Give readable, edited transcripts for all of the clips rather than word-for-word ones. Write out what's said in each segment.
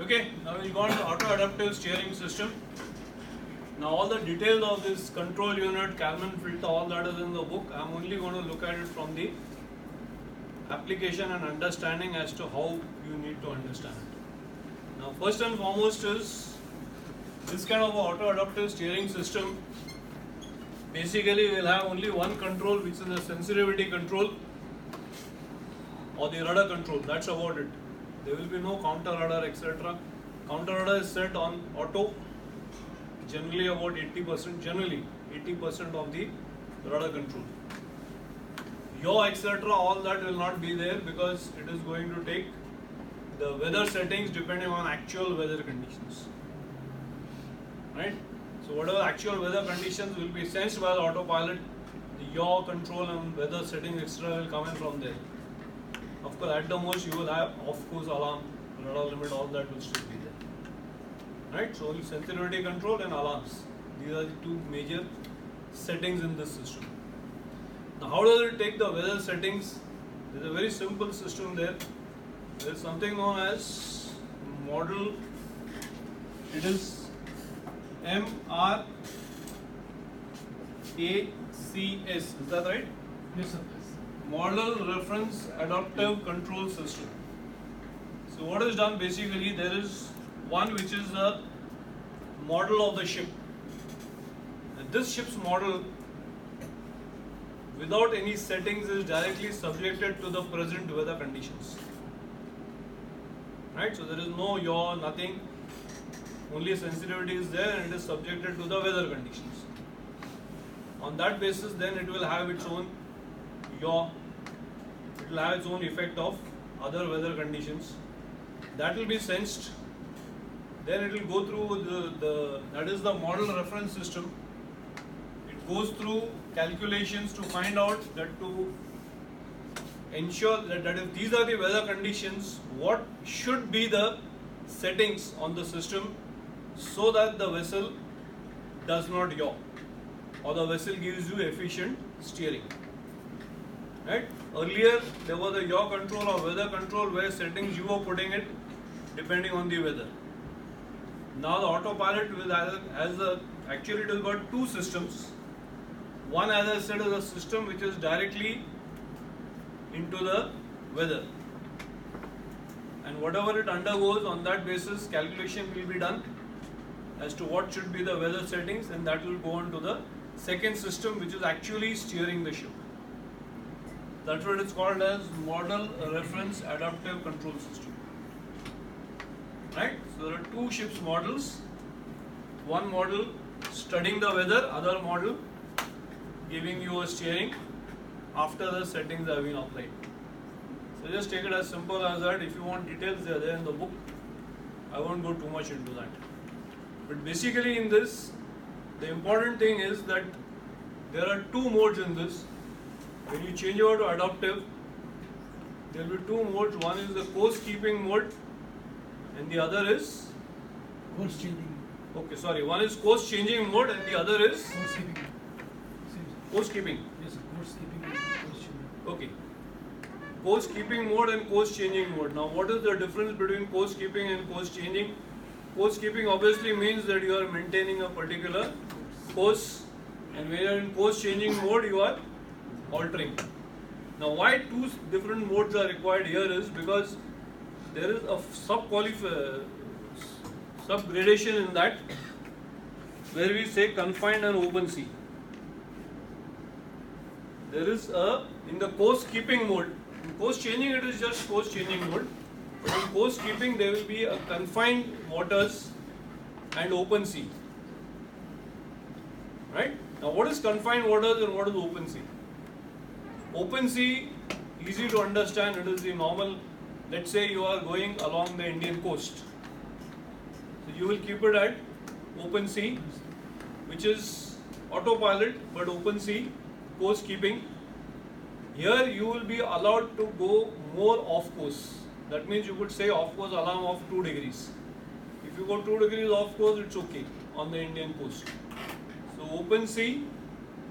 Okay, now we've gone to auto adaptive steering system. Now all the details of this control unit, Kalman filter, all that is in the book. I'm only going to look at it from the application and understanding as to how you need to understand it. Now first and foremost is this kind of auto adaptive steering system. Basically we'll have only one control, which is the sensitivity control or the rudder control. That's about it. There will be no counter rudder, etc. Counter rudder is set on auto, generally about 80% of the rudder control. Yaw, etc., all that will not be there because it is going to take the weather settings depending on actual weather conditions. Right? So whatever actual weather conditions will be sensed by the autopilot, the yaw control and weather settings, etc., will come in from there. Of course, at the most you will have off-course alarm, rudder limit, all that will still be there. Right? So only sensitivity control and alarms. These are the two major settings in this system. Now how does it take the weather settings? There is a very simple system there. There is something known as model. It is MRACS. Is that right? Yes, sir. Model Reference Adaptive Control System. So what is done basically, there is one which is the model of the ship. And this ship's model without any settings is directly subjected to the present weather conditions. Right? So there is no yaw, nothing. Only sensitivity is there and it is subjected to the weather conditions. On that basis then it will have its own yaw. It will have its own effect of other weather conditions. That will be sensed. Then it will go through that is the model reference system. It goes through calculations to find out that to ensure that if these are the weather conditions, what should be the settings on the system so that the vessel does not yaw or the vessel gives you efficient steering. Right? Earlier there was a yaw control or weather control where settings you were putting it depending on the weather. Now the autopilot will actually it has got two systems. One, as I said, is a system which is directly into the weather, and whatever it undergoes on that basis calculation will be done as to what should be the weather settings, and that will go on to the second system which is actually steering the ship. That's what it's called as Model Reference Adaptive Control System. Right? So there are two ships models. One model studying the weather, other model giving you a steering after the settings have been applied. So just take it as simple as that. If you want details, they are there in the book. I won't go too much into that. But basically in this, the important thing is that there are two modes in this. When you change over to adaptive, there will be two modes. One is the course keeping mode and the other is Course changing. okay, sorry. One is course changing mode and the other is Course keeping. course keeping. Yes, sir. Course keeping and course changing. Okay. Course keeping mode and course changing mode. Now what is the difference between course keeping and course changing? Course keeping obviously means that you are maintaining a particular course, and when you are in course changing mode you are altering. Now why two different modes are required here is because there is a sub-gradation in that where we say confined and open sea. There is in the course keeping mode, in course changing it is just course changing mode. But in course keeping there will be a confined waters and open sea. Right? Now what is confined waters and what is open sea? Open sea, easy to understand, it is the normal, let's say you are going along the Indian coast. So you will keep it at open sea, which is autopilot but open sea, course keeping. Here you will be allowed to go more off course. That means you could say off course alarm of 2 degrees. If you go 2 degrees off course, it's okay on the Indian coast. So open sea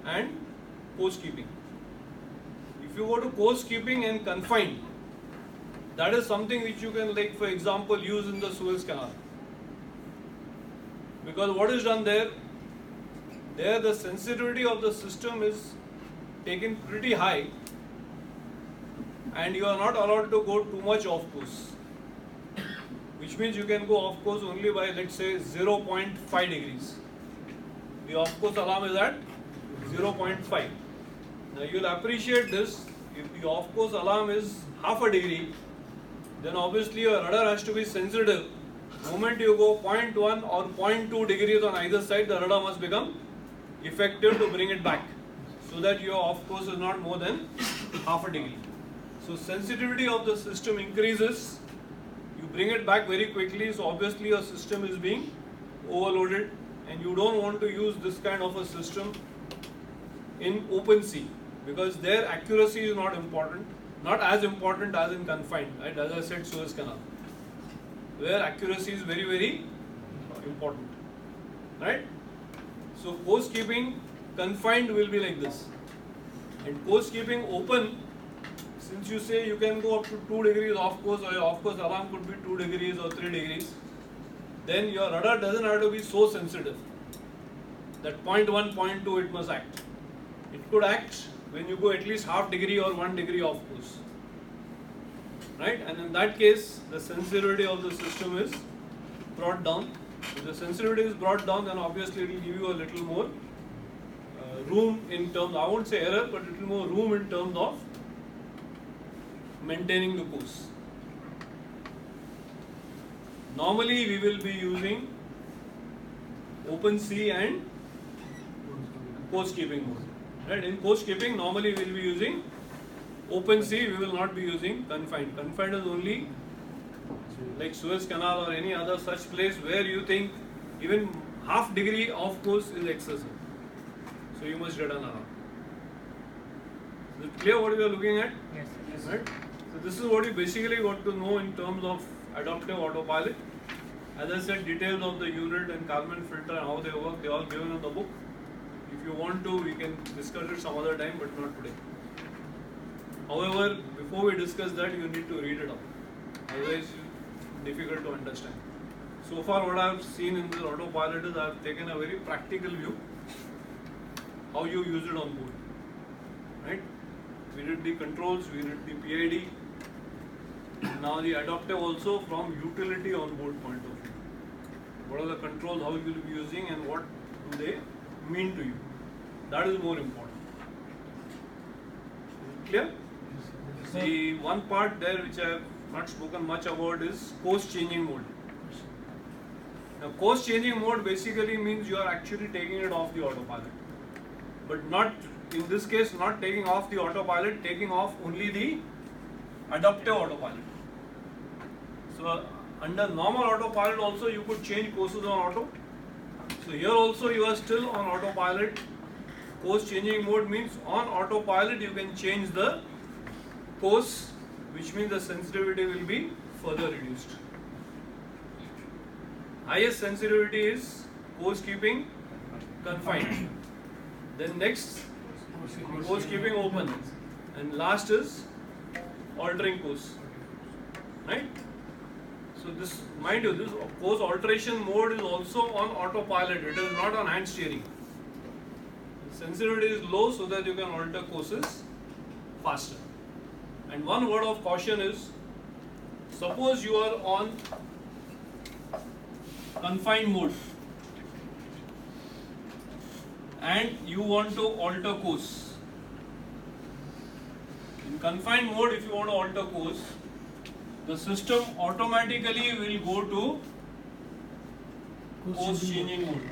and course keeping. If you go to course keeping and confined, That is something which you can, like for example, use in the Suez Canal. Because what is done there, the sensitivity of the system is taken pretty high, and you are not allowed to go too much off course. Which means you can go off course only by, let's say, 0.5 degrees. The off course alarm is at 0.5. Now you will appreciate this. If the off course alarm is half a degree, then obviously your radar has to be sensitive. The moment you go 0.1 or 0.2 degrees on either side, the radar must become effective to bring it back, so that your off course is not more than half a degree. So sensitivity of the system increases, you bring it back very quickly, so obviously your system is being overloaded, and you don't want to use this kind of a system in open sea, because their accuracy is not important, not as important as in confined, right? As I said, Suez Canal, where accuracy is very, very important, right? So course keeping confined will be like this, and course keeping open, since you say you can go up to 2 degrees off course, or your off course alarm could be 2 degrees or 3 degrees, then your radar doesn't have to be so sensitive that 0.1, 0.2 it must act. It could act when you go at least half degree or 1 degree off course, right? And in that case, the sensitivity of the system is brought down. If the sensitivity is brought down, then obviously it will give you a little more room in terms, I won't say error, but a little more room in terms of maintaining the course. Normally we will be using open sea and course keeping mode. Right? In course keeping, normally we will be using open sea, we will not be using confined. Confined is only like Suez Canal or any other such place where you think even half degree off course is excessive. So you must get an alarm. Is it clear what we are looking at? Yes. Right? So this is what you basically got to know in terms of adaptive autopilot. As I said, details of the unit and Kalman filter and how they work, they are all given in the book. If you want to, we can discuss it some other time, but not today. However, before we discuss that, you need to read it out. Otherwise, it's difficult to understand. So far, what I have seen in this autopilot is I have taken a very practical view how you use it on board. Right? We did the controls, we did the PID. Now the adaptive also from utility on board point of view. What are the controls, how you will be using, and what do they mean to you? That is more important. Is it clear? The one part there which I have not spoken much about is course changing mode. Now course changing mode basically means you are actually taking it off the autopilot. But not, in this case, not taking off the autopilot, taking off only the adaptive autopilot. So under normal autopilot also you could change courses on auto. So here also you are still on autopilot. Course changing mode means on autopilot you can change the course, which means the sensitivity will be further reduced. Highest sensitivity is course keeping confined. Then next, course keeping open, and last is altering course. Right? So this, mind you, this course alteration mode is also on autopilot. It is not on hand steering. The sensitivity is low so that you can alter courses faster. And one word of caution is, suppose you are on confined mode and you want to alter course. In confined mode, if you want to alter course, the system automatically will go to course changing mode.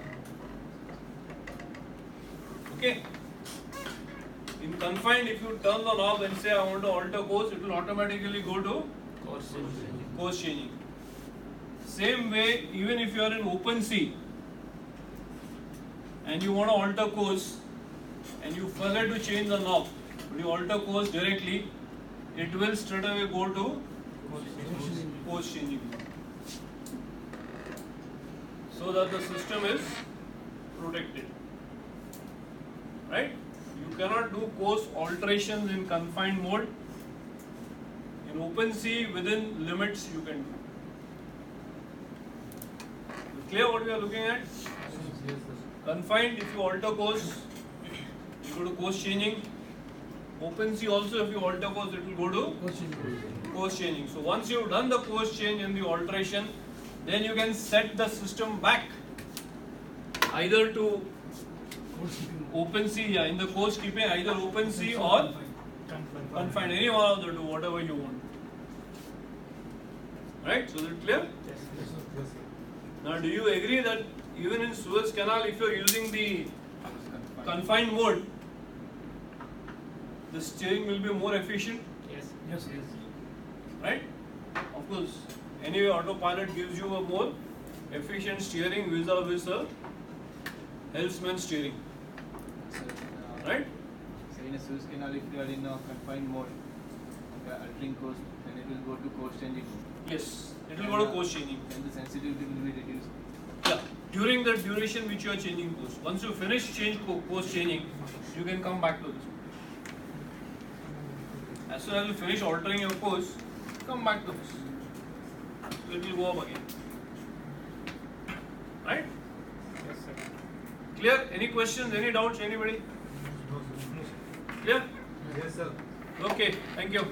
Okay. In confined, if you turn the knob and say I want to alter course, it will automatically go to course changing. Same way, even if you are in open sea and you want to alter course and you forget to change the knob, but you alter course directly, it will straight away go to course changing mode, so that the system is protected. Right? You cannot do course alterations in confined mode. In open sea within limits you can do. Clear what we are looking at? Yes, sir. Confined, if you alter course, you go to course changing. Open sea also, if you alter course, it will go to Course changing. course changing. So once you've done the course change and the alteration, then you can set the system back either to Course keeping. open sea, yeah, in the course keeping either open sea or confined, any one of the two, whatever you want. Right? So is it clear? Yes, sir. Now, do you agree that even in Suez Canal, if you are using the confined mode, the steering will be more efficient, Yes, sir. right? Of course, anyway, autopilot gives you a more efficient steering vis-a-vis a helmsman steering, So, right? so in a Suez Canal, if you are in a confined mode, altering course, then it will go to course changing mode. Yes, it will go to course changing. Then the sensitivity will be reduced. Yeah, during the duration which you are changing course. Once you finish course changing, you can come back to this. As soon as you finish altering your course, come back to this. So it will go up again. Right? Yes, sir. Clear? Any questions? Any doubts? Anybody? Clear? Yes, sir. Okay. Thank you.